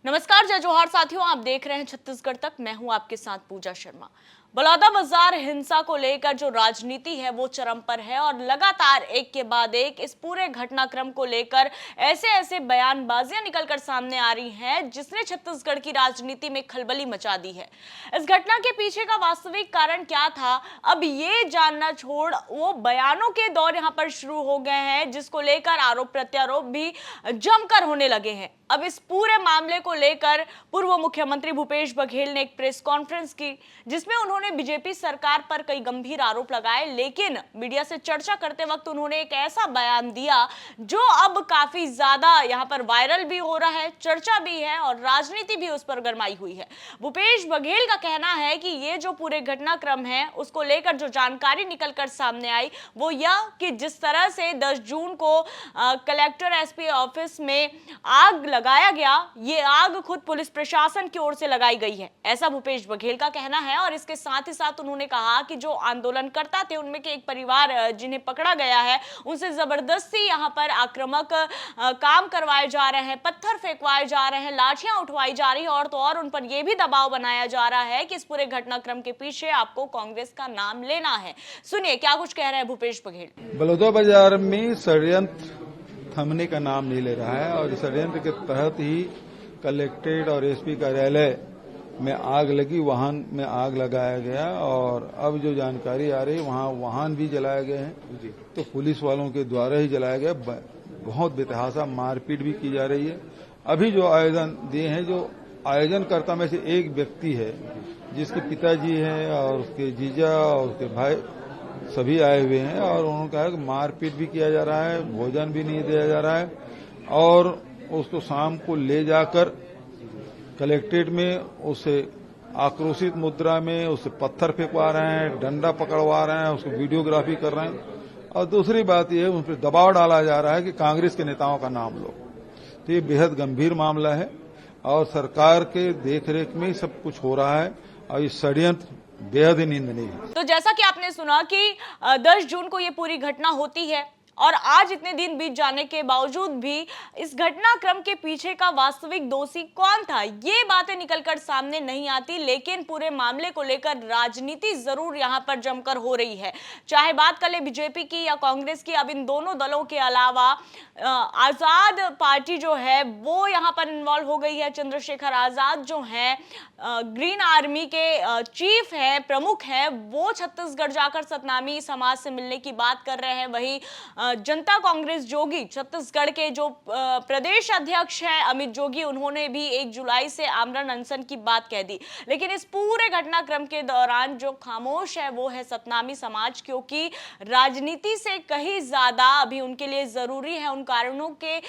नमस्कार, जय जोहार साथियों, आप देख रहे हैं छत्तीसगढ़ तक। मैं हूं आपके साथ पूजा शर्मा। बलौदाबाजार हिंसा को लेकर जो राजनीति है वो चरम पर है और लगातार एक के बाद एक इस पूरे घटनाक्रम को लेकर ऐसे ऐसे बयानबाजियां निकलकर सामने आ रही हैं जिसने छत्तीसगढ़ की राजनीति में खलबली मचा दी है। इस घटना के पीछे का वास्तविक कारण क्या था, अब ये जानना छोड़ वो बयानों के दौर यहां पर शुरू हो गए हैं जिसको लेकर आरोप प्रत्यारोप भी जमकर होने लगे हैं। अब इस पूरे मामले को लेकर पूर्व मुख्यमंत्री भूपेश बघेल ने एक प्रेस कॉन्फ्रेंस की जिसमें उन्होंने बीजेपी सरकार पर कई गंभीर आरोप लगाए, लेकिन मीडिया से चर्चा करते वक्त उन्होंने एक ऐसा बयान दिया जो अब काफी ज्यादा यहां पर वायरल भी हो रहा है, चर्चा भी है और राजनीति भी उस पर गरमाई हुई है। भूपेश बघेल का कहना है कि ये जो पूरे घटनाक्रम है उसको लेकर जो जानकारी निकलकर सामने आई वो यह कि जिस तरह से 10 जून को कलेक्टर एसपी ऑफिस में आग लगाया गया, ये आग खुद पुलिस प्रशासन की ओर से लगाई गई है, ऐसा भूपेश बघेल का कहना है। और इसके साथ ही साथ उन्होंने कहा कि जो आंदोलनकर्ता थे उनमें के एक परिवार जिन्हें पकड़ा गया है उनसे जबरदस्ती यहां पर आक्रामक काम करवाए जा रहे हैं, पत्थर फेंकवाए जा रहे हैं, लाठियां उठवाई जा रही है और तो और उन पर यह भी दबाव बनाया जा रहा है कि इस पूरे घटनाक्रम के पीछे आपको कांग्रेस का नाम लेना है। सुनिए क्या कुछ कह रहे हैं भूपेश बघेल। बलौदाबाजार में षड्यंत्र थमने का नाम नहीं ले रहा है और इस षड्यंत्र के तहत ही कलेक्ट्रेट और एसपी कार्यालय में आग लगी, वाहन में आग लगाया गया और अब जो जानकारी आ रही है वहां वाहन भी जलाए गए हैं, तो पुलिस वालों के द्वारा ही जलाया गया। बहुत बेतहाशा मारपीट भी की जा रही है। अभी जो आयोजन दिए हैं, जो आयोजनकर्ता में से एक व्यक्ति है जिसके पिताजी हैं और उसके जीजा और उसके भाई सभी आए हुए हैं और उन्होंने कहा कि मारपीट भी किया जा रहा है, भोजन भी नहीं दिया जा रहा है और उसको शाम को ले जाकर कलेक्ट्रेट में उसे आक्रोशित मुद्रा में उसे पत्थर फेंकवा रहे हैं, डंडा पकड़वा रहे हैं, उसको वीडियोग्राफी कर रहे हैं और दूसरी बात यह उन पर दबाव डाला जा रहा है कि कांग्रेस के नेताओं का नाम लो। तो ये बेहद गंभीर मामला है और सरकार के देखरेख में सब कुछ हो रहा है और ये षड्यंत्र बेहद ही निंदनीय है। तो जैसा कि आपने सुना कि 10 जून को ये पूरी घटना होती है और आज इतने दिन बीत जाने के बावजूद भी इस घटनाक्रम के पीछे का वास्तविक दोषी कौन था ये बातें निकलकर सामने नहीं आती, लेकिन पूरे मामले को लेकर राजनीति जरूर यहां पर जमकर हो रही है। चाहे बात कर ले बीजेपी की या कांग्रेस की, अब इन दोनों दलों के अलावा आजाद पार्टी जो है वो यहां पर इन्वॉल्व हो गई है। चंद्रशेखर आजाद जो है ग्रीन आर्मी के चीफ है, प्रमुख है, वो छत्तीसगढ़ जाकर सतनामी समाज से मिलने की बात कर रहे हैं। वही जनता कांग्रेस जोगी छत्तीसगढ़ के जो प्रदेश अध्यक्ष हैं अमित जोगी, उन्होंने भी 1 जुलाई से आमरण अनशन की बात कह दी। लेकिन इस पूरे घटनाक्रम के दौरान जो खामोश है वो है सतनामी समाज, क्योंकि राजनीति से कहीं ज्यादा अभी उनके लिए जरूरी है उन कारणों के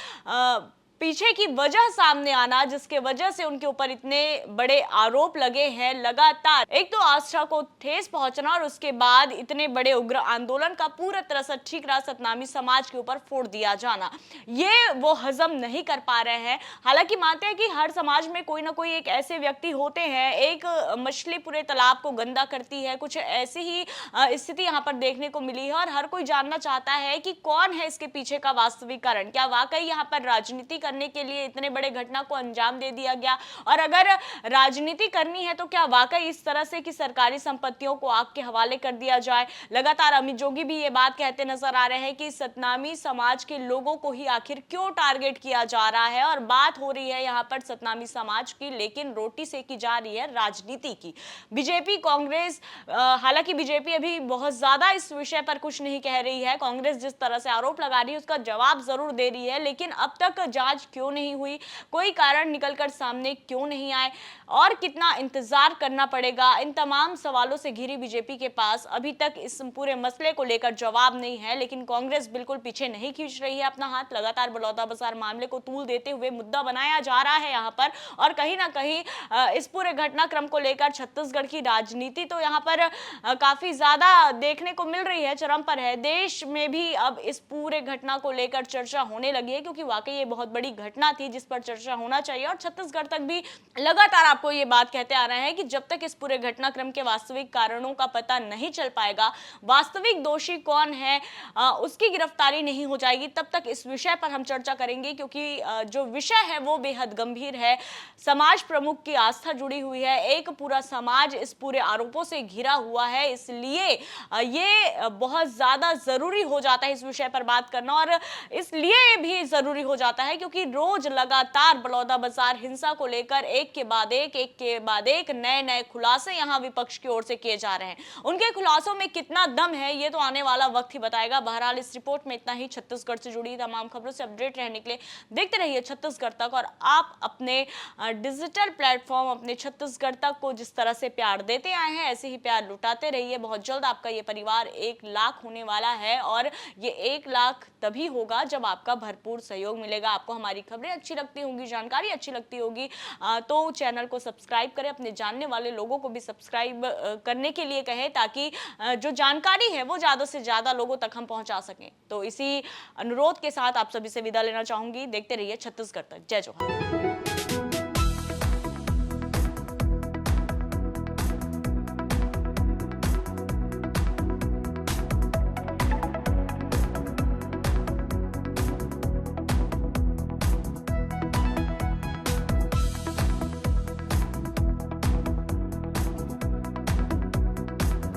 पीछे की वजह सामने आना जिसके वजह से उनके ऊपर इतने बड़े आरोप लगे हैं। लगातार एक तो आस्था को ठेस पहुंचना और उसके बाद इतने बड़े उग्र आंदोलन का पूरा तरह से ठीक रहा सतनामी समाज के ऊपर फोड़ दिया जाना, ये वो हजम नहीं कर पा रहे हैं। हालांकि मानते हैं कि हर समाज में कोई ना कोई एक ऐसे व्यक्ति होते हैं, एक मछली पूरे तालाब को गंदा करती है, कुछ ऐसी ही स्थिति यहाँ पर देखने को मिली है और हर कोई जानना चाहता है कि कौन है इसके पीछे का वास्तविक कारण। क्या वाकई यहाँ पर राजनीति करने के लिए इतने बड़े घटना को अंजाम दे दिया गया, और अगर राजनीति करनी है तो क्या वाकई इस तरह से कि सरकारी संपत्तियों को आग के हवाले कर दिया जाए। लगातार अमित जोगी भी ये बात कहते नजर आ रहे हैं कि सतनामी समाज के लोगों को ही आखिर क्यों टारगेट किया जा रहा है और बात हो रही है यहाँ पर सतनामी समाज की, लेकिन रोटी सेकी जा रही है राजनीति की। बीजेपी कांग्रेस, हालांकि बीजेपी अभी बहुत ज्यादा इस विषय पर कुछ नहीं कह रही है। कांग्रेस जिस तरह से आरोप लगा रही है उसका जवाब जरूर दे रही है, लेकिन अब तक जांच क्यों नहीं हुई, कोई कारण निकलकर सामने क्यों नहीं आए और कितना इंतजार करना पड़ेगा, इन तमाम सवालों से घिरी बीजेपी के पास अभी तक इस पूरे मसले को लेकर जवाब नहीं है। लेकिन कांग्रेस बिल्कुल पीछे नहीं खींच रही है अपना हाथ, लगातार बलौदाबाजार मामले को तूल देते हुए मुद्दा बनाया जा रहा है यहाँ पर, और कहीं ना कहीं इस पूरे घटनाक्रम को लेकर छत्तीसगढ़ की राजनीति तो यहाँ पर काफी ज्यादा देखने को मिल रही है, चरम पर है। देश में भी अब इस पूरे घटना को लेकर चर्चा होने लगी है क्योंकि वाकई ये बहुत बड़ी बड़ी घटना थी जिस पर चर्चा होना चाहिए। और छत्तीसगढ़ तक भी लगातार आपको ये बात कहते आ रहे हैं कि जब तक इस पूरे घटनाक्रम के वास्तविक कारणों का पता नहीं चल पाएगा, वास्तविक दोषी कौन है उसकी गिरफ्तारी नहीं हो जाएगी, तब तक इस विषय पर हम चर्चा करेंगे। क्योंकि जो विषय है वो बेहद गंभीर है। समाज प्रमुख की आस्था जुड़ी हुई है, एक पूरा समाज इस पूरे आरोपों से घिरा हुआ है, इसलिए ये बहुत ज्यादा जरूरी हो जाता है इस विषय पर बात करना। और इसलिए भी जरूरी हो जाता है क्योंकि रोज लगातार बलौदाबाजार हिंसा को लेकर एक के बाद एक नए नए खुलासे यहां विपक्ष की ओर से किए जा रहे हैं। उनके खुलासों में कितना दम है ये तो आने वाला वक्त ही बताएगा। बहरहाल इस रिपोर्ट में इतना ही। छत्तीसगढ़ से जुड़ी तमाम खबरों से अपडेट रहने के लिए देखते रहिए छत्तीसगढ़ तक। और आप अपने डिजिटल प्लेटफॉर्म अपने छत्तीसगढ़ तक को जिस तरह से प्यार देते आए हैं, ऐसे ही प्यार लुटाते रहिए। बहुत जल्द आपका ये परिवार 1 लाख होने वाला है और ये 1 लाख तभी होगा जब आपका भरपूर सहयोग मिलेगा। आपको हमारी खबरें अच्छी लगती होंगी, जानकारी अच्छी लगती होगी तो चैनल को सब्सक्राइब करें, अपने जानने वाले लोगों को भी सब्सक्राइब करने के लिए कहें ताकि जो जानकारी है वो ज्यादा से ज्यादा लोगों तक हम पहुंचा सकें। तो इसी अनुरोध के साथ आप सभी से विदा लेना चाहूंगी। देखते रहिए छत्तीसगढ़ तक। जय जोहार।